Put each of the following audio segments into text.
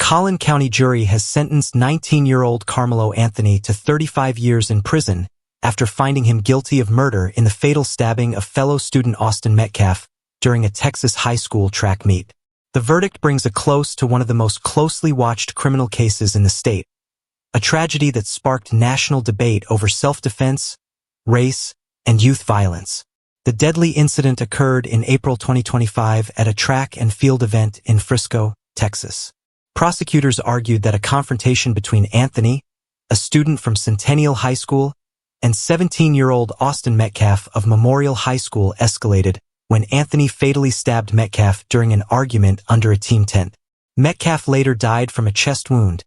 Collin County jury has sentenced 19-year-old Karmelo Anthony to 35 years in prison after finding him guilty of murder in the fatal stabbing of fellow student Austin Metcalf during a Texas high school track meet. The verdict brings a close to one of the most closely watched criminal cases in the state, a tragedy that sparked national debate over self-defense, race, and youth violence. The deadly incident occurred in April 2025 at a track and field event in Frisco, Texas. Prosecutors argued that a confrontation between Anthony, a student from Centennial High School, and 17-year-old Austin Metcalf of Memorial High School escalated when Anthony fatally stabbed Metcalf during an argument under a team tent. Metcalf later died from a chest wound,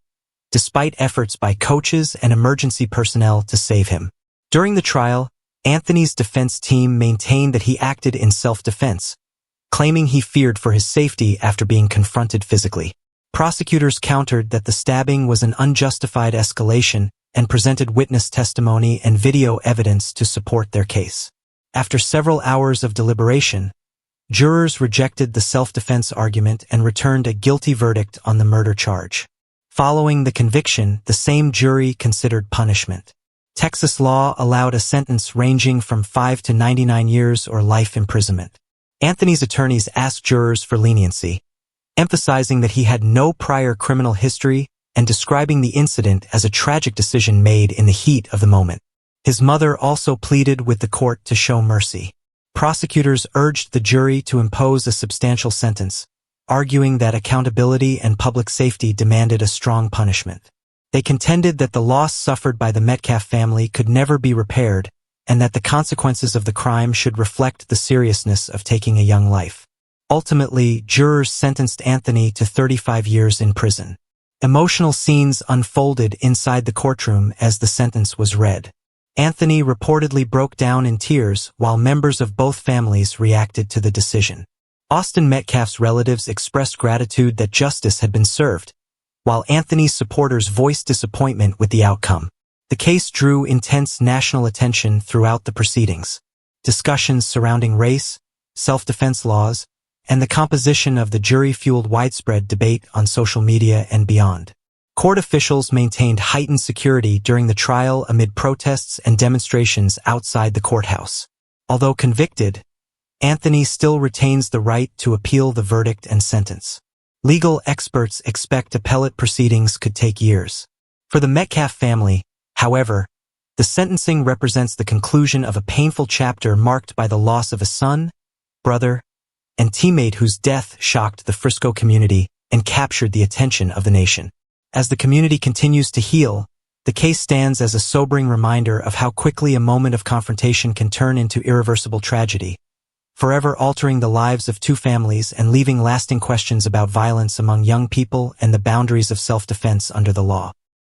despite efforts by coaches and emergency personnel to save him. During the trial, Anthony's defense team maintained that he acted in self-defense, claiming he feared for his safety after being confronted physically. Prosecutors countered that the stabbing was an unjustified escalation and presented witness testimony and video evidence to support their case. After several hours of deliberation, jurors rejected the self-defense argument and returned a guilty verdict on the murder charge. Following the conviction, the same jury considered punishment. Texas law allowed a sentence ranging from 5 to 99 years or life imprisonment. Anthony's attorneys asked jurors for leniency, emphasizing that he had no prior criminal history and describing the incident as a tragic decision made in the heat of the moment. His mother also pleaded with the court to show mercy. Prosecutors urged the jury to impose a substantial sentence, arguing that accountability and public safety demanded a strong punishment. They contended that the loss suffered by the Metcalf family could never be repaired and that the consequences of the crime should reflect the seriousness of taking a young life. Ultimately, jurors sentenced Anthony to 35 years in prison. Emotional scenes unfolded inside the courtroom as the sentence was read. Anthony reportedly broke down in tears while members of both families reacted to the decision. Austin Metcalf's relatives expressed gratitude that justice had been served, while Anthony's supporters voiced disappointment with the outcome. The case drew intense national attention throughout the proceedings. Discussions surrounding race, self-defense laws, and the composition of the jury fueled widespread debate on social media and beyond. Court officials maintained heightened security during the trial amid protests and demonstrations outside the courthouse. Although convicted, Anthony still retains the right to appeal the verdict and sentence. Legal experts expect appellate proceedings could take years. For the Metcalf family, however, the sentencing represents the conclusion of a painful chapter marked by the loss of a son, brother, and teammate whose death shocked the Frisco community and captured the attention of the nation. As the community continues to heal, the case stands as a sobering reminder of how quickly a moment of confrontation can turn into irreversible tragedy, forever altering the lives of two families and leaving lasting questions about violence among young people and the boundaries of self-defense under the law.